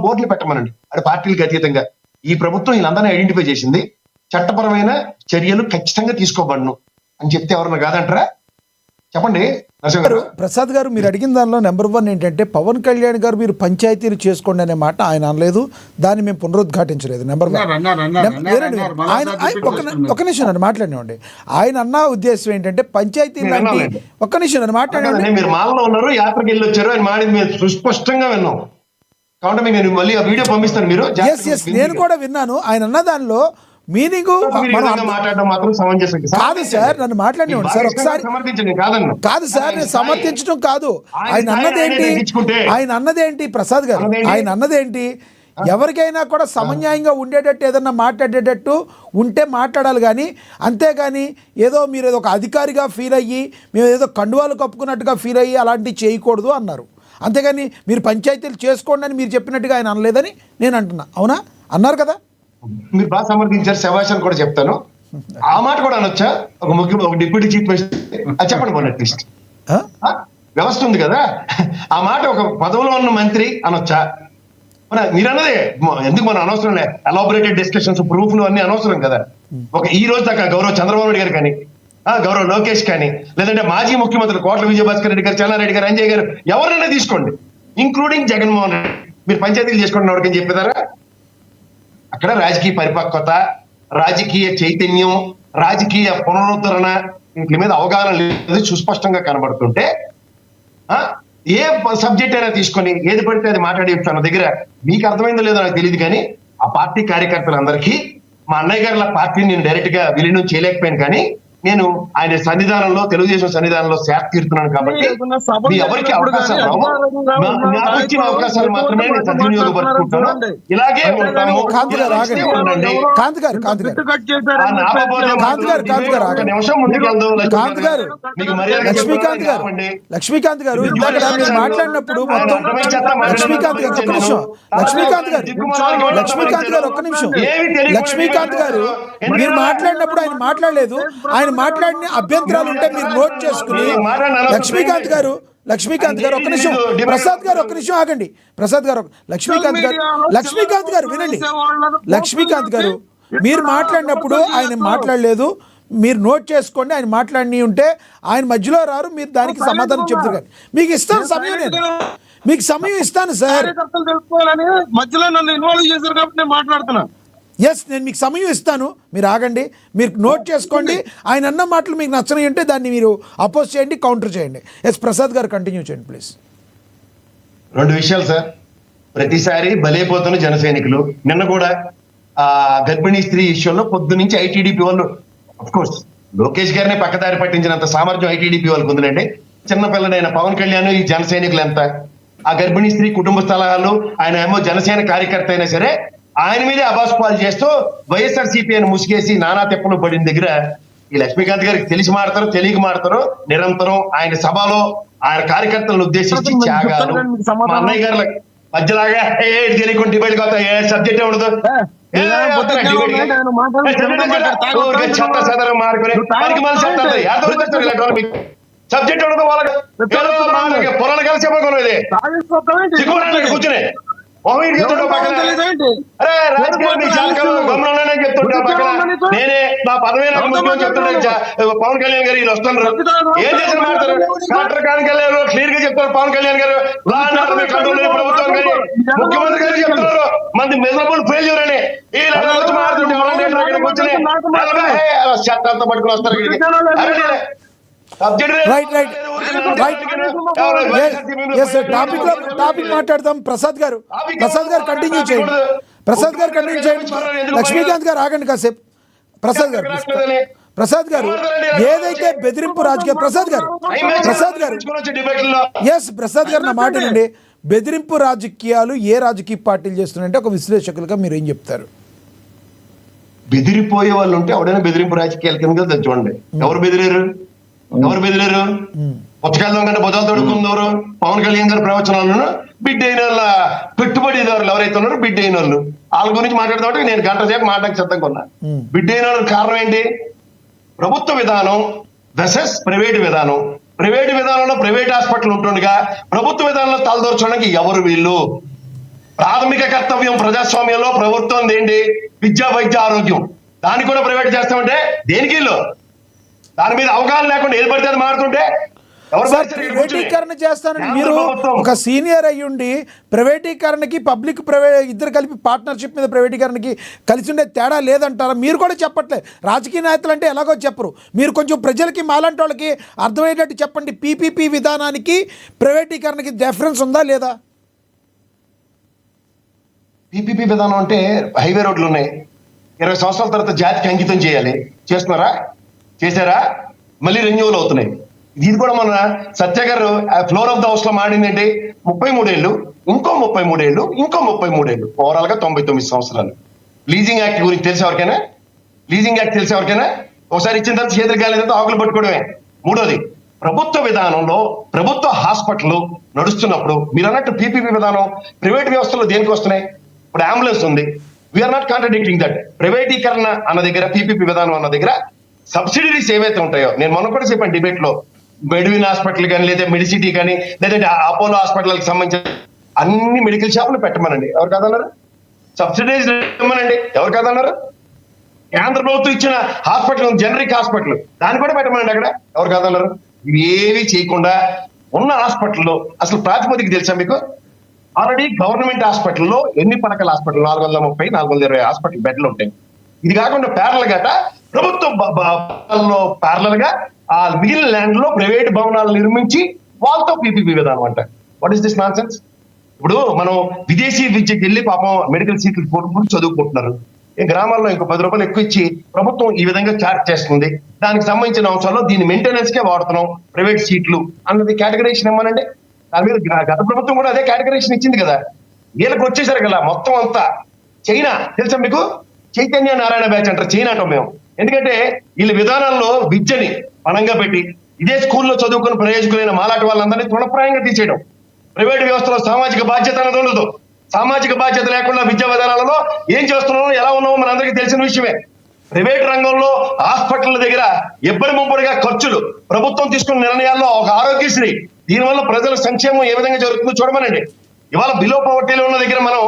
బోర్డులు పెట్టమనండి. అది పార్టీలకు అతీతంగా ఈ ప్రభుత్వం వీళ్ళందరినీ ఐడెంటిఫై చేసింది, చట్టపరమైన చర్యలు ఖచ్చితంగా తీసుకోబడను అని చెప్తే ఎవరన్నా కాదంటారా? చెప్పండి ప్రసాద్ గారు. మీరు అడిగిన దానిలో నెంబర్ 1 ఏంటంటే పవన్ కళ్యాణ్ గారు మీరు పంచాయతీలు చేసుకోండి అనే మాట ఆయన అనలేదు, దాన్ని మేము పునరుద్ఘాటించలేదు. నెంబర్ 1 ఆయన ఒక నిమిషం అని మాట్లాడినండి. ఆయన అన్న ఉద్దేశం ఏంటంటే పంచాయతీ లాంటి ఒక్క నిమిషం అని మాట్లాడండి. మీరు మాల్లో ఉన్నారు, యాత్రకి వెళ్ళి వచ్చారు, ఆయన మాడి మేము సుస్పష్టంగా విన్నాం. కాబట్టి నేను మళ్ళీ ఆ వీడియో పంపిస్తాను, మీరు. నేను కూడా విన్నాను. ఆయన అన్న దానిలో మీనింగ్ కాదు సార్, నన్ను మాట్లాడినండి సార్ ఒకసారి. కాదు సార్, నేను సమర్థించడం కాదు. ఆయన అన్నదేంటి ప్రసాద్ గారు, ఆయన అన్నదేంటి, ఎవరికైనా కూడా సమన్యాయంగా ఉండేటట్టు ఏదన్నా మాట్లాడేటట్టు ఉంటే మాట్లాడాలి, కానీ అంతేగాని ఏదో మీరు ఏదో ఒక అధికారిగా ఫీల్ అయ్యి మేము ఏదో కండువాలు కప్పుకున్నట్టుగా ఫీల్ అయ్యి అలాంటివి చేయకూడదు అన్నారు. అంతేగాని మీరు పంచాయతీలు చేసుకోండి అని మీరు చెప్పినట్టుగా ఆయన అనలేదని నేను అంటున్నా. అవునా? అన్నారు కదా. మీరు బాగా సమర్థించారు, శభాష్ కూడా చెప్తాను. ఆ మాట కూడా అనొచ్చా? ఒక డిప్యూటీ చీఫ్ మినిస్టర్ చెప్పండి పోనీ, అట్లీస్ట్ వ్యవస్థ ఉంది కదా, ఆ మాట ఒక పదవిలో ఉన్న మంత్రి అనొచ్చా? మీరు అన్నదే ఎందుకు మనం అనవసరం లే, ఎలాబొరేటెడ్ డిస్కషన్స్, ప్రూఫ్లు అన్ని అనవసరం కదా. ఈ రోజు దాకా గౌరవ చంద్రబాబు నాయుడు గారు కానీ, గౌరవ లోకేష్ కానీ, లేదంటే మాజీ ముఖ్యమంత్రులు కోట్ల విజయభాస్కర్ రెడ్డి గారు, చెన్నారెడ్డి గారు, అంజయ్ గారు, ఎవరైనా తీసుకోండి, ఇంక్లూడింగ్ జగన్మోహన్ రెడ్డి, మీరు పంచాయతీలు చేసుకోండి ఎవరికని చెప్పేదారా? అక్కడ రాజకీయ పరిపక్వత, రాజకీయ చైతన్యం, రాజకీయ పునరుద్ధరణ వీటి మీద అవగాహన లేదు సుస్పష్టంగా కనబడుతుంటే ఏ సబ్జెక్ట్ అయినా తీసుకొని ఏది పడితే అది మాట్లాడి తన దగ్గర మీకు అర్థమైందో లేదో నాకు తెలియదు, కానీ ఆ పార్టీ కార్యకర్తలందరికీ మా అన్నయ్య గారి పార్టీని నేను డైరెక్ట్ గా విలీనం చేయలేకపోయాను, కానీ నేను ఆయన సన్నిధానంలో, తెలుగుదేశం సన్నిధానంలో సేవ తీరుతున్నాను. కాబట్టి మీ ఎవరికి అవకాశాలు రావు, నాకు ఇచ్చిన అవకాశాలు మాత్రమే నేను సద్వినియోగపరుచుకుంటాను. ఇలాగే ఉంటాము. నిమిషం ముందుకెళ్దాం. లక్ష్మీకాంత్ గారు ఇందాక మీరు మాట్లాడినప్పుడు మొత్తం లక్ష్మీకాంత్ గారు ఒక్క నిమిషం. లక్ష్మీకాంత్ గారు మీరు మాట్లాడినప్పుడు ఆయన మాట్లాడలేదు. ఆయన మాట్లాడిన అభ్యంతరాలు ఉంటే మీరు నోట్ చేసుకుని, లక్ష్మీకాంత్ గారు ఒక్క నిమిషం, ప్రసాద్ గారు ఒక్క నిమిషం ఆగండి. ప్రసాద్ గారు, లక్ష్మీకాంత్ గారు వినండి. లక్ష్మీకాంత్ గారు మీరు మాట్లాడినప్పుడు ఆయన మాట్లాడలేదు, మీరు నోట్ చేసుకోండి. ఆయన మాట్లాడి ఉంటే ఆయన మధ్యలో రారు, మీరు దానికి సమాధానం చెప్తారు. కానీ మీకు ఇస్తాను సమయం, నేను మీకు సమయం ఇస్తాను సార్. మధ్యలో నన్ను ఇన్వాల్వ్ చేశారు కాబట్టి నేను మాట్లాడుతున్నాను. నేను మీకు సమయం ఇస్తాను, మీరు ఆగండి, మీరు నోట్ చేసుకోండి. ఆయన అన్న మాటలు మీకు నచ్చని ఉంటే దాన్ని మీరు అపోజ్ చేయండి, కౌంటర్ చేయండి. ప్రసాద్ గారు కంటిన్యూ చేయండి ప్లీజ్. 2 విషయాలు సార్. ప్రతిసారి బలైపోతున్న జన సైనికులు. నిన్న కూడా గర్భిణీ స్త్రీ విషయంలో పొద్దు నుంచి ఐటీడీపీ వాళ్ళు, అఫ్ కోర్స్ లోకేష్ గారిని పక్కదారి పట్టించినంత సామర్థ్యం ఐటీడీపీ వాళ్ళకు ఉందండి. చిన్నపిల్లడైన పవన్ కళ్యాణ్ ఈ జన సైనికులు ఎంత, ఆ గర్భిణీ స్త్రీ కుటుంబ స్థలాలు, ఆయన ఏమో జనసేన కార్యకర్త అయినా సరే ఆయన మీదే అబాస్పాలు చేస్తూ వైఎస్ఆర్సీపీ అని ముసిగేసి నానా తెప్పలు పడిన దగ్గర ఈ లక్ష్మీకాంత్ గారికి తెలిసి మాడతారు, తెలియక మాడతారు. నిరంతరం ఆయన సభలో ఆయన కార్యకర్తలను ఉద్దేశించి త్యాగాలు, మా అన్నయ్య గారు మధ్యలాగా తెలియకుండా డిబేట్ కాదు, ఏ సబ్జెక్ట్ ఉండదు, చెత్త చెదరం మార్కుని సబ్జెక్ట్ ఉండదు. వాళ్ళకి పొలాలు కలిసి చెప్పకూడదు, కూర్చుని నేనే నా పదవి చెప్తున్నా. పవన్ కళ్యాణ్ గారు వస్తున్నారు, ఏం చేసిన మాట్లాడతారు? కలెక్టర్ కళ్యాణ్ గారు క్లియర్ గా చెప్తారు. పవన్ కళ్యాణ్ గారు కంట్రోల్ ప్రభుత్వం కానీ ముఖ్యమంత్రి గారు చెప్తున్నారు మంది మెజరబుల్ ఫెయిల్యూర్ అని. ఈ చెత్తంతా పట్టుకుని వస్తారు. టాపిక్ మాట్లాడదాం. ప్రసాద్ గారు కంటిన్యూ చేయండి. లక్ష్మీకాంత్ గారు ఆగండి కాసేపు. ప్రసాద్ గారు ఏదైతే బెదిరింపు రాజకీయ ప్రసాద్ గారు నా మాట నుండి, బెదిరింపు రాజకీయాలు ఏ రాజకీయ పార్టీలు చేస్తున్నాయంటే ఒక విశ్లేషకులుగా మీరు ఏం చెప్తారు? బెదిరిపోయే వాళ్ళు ఉంటే ఎవడైనా బెదిరింపు రాజకీయాల కింద చూడండి. ఎవరు బెదిరారు? పుచ్చకాయలు కంటే భుజాలు తొడుక్కున్నారు. పవన్ కళ్యాణ్ గారి ప్రవచనాలను బిడ్ అయిన వాళ్ళ పెట్టుబడిదారులు ఎవరైతే ఉన్నారో, బిడ్ అయిన వాళ్ళు, వాళ్ళ గురించి మాట్లాడుతూ నేను గంట సేపు మాట్లాడి సిద్ధంగా ఉన్నా. బిడ్ అయిన వాళ్ళకి కారణం ఏంటి? ప్రభుత్వ విధానం వెసెస్ ప్రైవేటు విధానం. ప్రైవేటు విధానంలో ప్రైవేట్ హాస్పిటల్ ఉంటుండగా ప్రభుత్వ విధానంలో తలదూర్చడానికి ఎవరు వీళ్ళు? ప్రాథమిక కర్తవ్యం ప్రజాస్వామ్యంలో ప్రభుత్వం ఏంటి? విద్య, వైద్య, ఆరోగ్యం. దాన్ని కూడా ప్రైవేట్ చేస్తామంటే దేనికి? దాని మీద అవగాహన లేకుండా ఏది పడితే అది మారుతుంటే సార్, ప్రైవేటీకరణ చేస్తానని మీరు ఒక సీనియర్ అయ్యుండి ప్రైవేటీకరణకి పబ్లిక్ ప్రైవేట్ ఇద్దరు కలిపి పార్ట్నర్షిప్ మీద ప్రైవేటీకరణకి కలిసి ఉండే తేడా లేదంటారా? మీరు కూడా చెప్పట్లేదు. రాజకీయ నాయకులు అంటే ఎలాగో చెప్పరు. మీరు కొంచెం ప్రజలకి మాలాంటి వాళ్ళకి అర్థమయ్యేటట్టు చెప్పండి. పీపీపీ విధానానికి ప్రైవేటీకరణకి డిఫరెన్స్ ఉందా లేదా? పీపీపీ విధానం అంటే హైవే రోడ్లు ఉన్నాయి, 20 సంవత్సరాల తర్వాత జాతికి అంకితం చేయాలి. చేస్తున్నారా? చేశారా? మళ్ళీ రెన్యూవల్ అవుతున్నాయి. ఇది కూడా మన సత్య గారు ఫ్లోర్ ఆఫ్ ద హౌస్ లో మాడిందంటే 33 ఏళ్ళు, ఇంకో 33 ఏళ్ళు, ఇంకో 33 ఏళ్ళు, ఓవరాల్ గా 99 సంవత్సరాలు. లీజింగ్ యాక్ట్ గురించి తెలిసి ఎవరికైనా? లీజింగ్ యాక్ట్ తెలిసి ఎవరికైనా? ఒకసారి ఇచ్చిన తర్వాత చేతులు కాలేదంటే ఆకులు పట్టుకోవడమే. మూడోది, ప్రభుత్వ విధానంలో ప్రభుత్వ హాస్పిటల్ నడుస్తున్నప్పుడు మీరు అన్నట్టు పీపీపీ విధానం ప్రైవేట్ వ్యవస్థలో దేనికి వస్తున్నాయి? ఇప్పుడు అంబులెన్స్ ఉంది. We are not contradicting that. ప్రైవేటీకరణ అన్న దగ్గర, పీపీపీ విధానం అన్న దగ్గర సబ్సిడరీస్ ఏవైతే ఉంటాయో, నేను మొన్న కూడా చెప్పాను డిబేట్ లో, మెడ్విన్ హాస్పిటల్ కానీ, లేదా మెడిసిటీ కానీ, లేదంటే అపోలో హాస్పిటల్కి సంబంధించిన అన్ని మెడికల్ షాపులు పెట్టమనండి. ఎవరు కాదన్నారు? సబ్సిడైజ్ ఇవ్వమనండి. ఎవరు కాదన్నారు? కేంద్ర ప్రభుత్వం ఇచ్చిన హాస్పిటల్, జనరిక్ హాస్పిటల్, దాన్ని కూడా పెట్టమనండి అక్కడ. ఎవరు కాదన్నారు? ఇవి ఏవి చేయకుండా ఉన్న హాస్పిటల్లో అసలు ప్రాతిపదిక తెలుసా మీకు? ఆల్రెడీ గవర్నమెంట్ హాస్పిటల్లో ఎన్ని పడకల హాస్పిటల్? 430, 420 హాస్పిటల్ బెడ్లు ఉంటాయి. ఇది కాకుండా ప్యారల్ గట ప్రభుత్వ ప్యారల్ గా ఆ మిగిలిన ల్యాండ్ లో ప్రైవేట్ భవనాలు నిర్మించి వాళ్ళతో పీపీపీ విధానం అంట. What is this non sense? ఇప్పుడు మనం విదేశీ విద్యకి వెళ్ళి పాపం మెడికల్ సీట్లు కోరుకుంటూ చదువుకుంటున్నారు. ఈ గ్రామాల్లో ఇంకో 10 రూపాయలు ఎక్కువ ఇచ్చి ప్రభుత్వం ఈ విధంగా చార్జ్ చేస్తుంది. దానికి సంబంధించిన అంశాల్లో దీని మెయింటెనెన్స్ కే వాడుతున్నాం ప్రైవేట్ సీట్లు అన్నది కేటగరైజేషన్ ఇవ్వనండి. దాని మీద గత ప్రభుత్వం కూడా అదే కేటగరైజేషన్ ఇచ్చింది కదా. వీళ్ళకి వచ్చేసారు కదా మొత్తం అంతా. చైనా తెలుసా మీకు? చైతన్య నారాయణ బ్యాచ్ అంటారు చైనా అంటాం మేము. ఎందుకంటే వీళ్ళ విధానాల్లో విద్యని పణంగా పెట్టి ఇదే స్కూల్లో చదువుకుని ప్రయోజకులైన మాలాంటి వాళ్ళందరినీ తృణప్రాయంగా తీసేయడం. ప్రైవేట్ వ్యవస్థలో సామాజిక బాధ్యత అనేది ఉండదు. సామాజిక బాధ్యత లేకుండా విద్యా విధానాలలో ఏం చేస్తున్నామో, ఎలా ఉన్నామో మనందరికీ తెలిసిన విషయమే. ప్రైవేట్ రంగంలో హాస్పిటల్ దగ్గర ఎప్పటి ముప్పటిగా ఖర్చులు, ప్రభుత్వం తీసుకున్న నిర్ణయాల్లో ఒక ఆరోగ్యశ్రీ, దీనివల్ల ప్రజల సంక్షేమం ఏ విధంగా జరుగుతుందో చూడమనండి. ఇవాళ బిలో పవర్టీలో ఉన్న దగ్గర మనం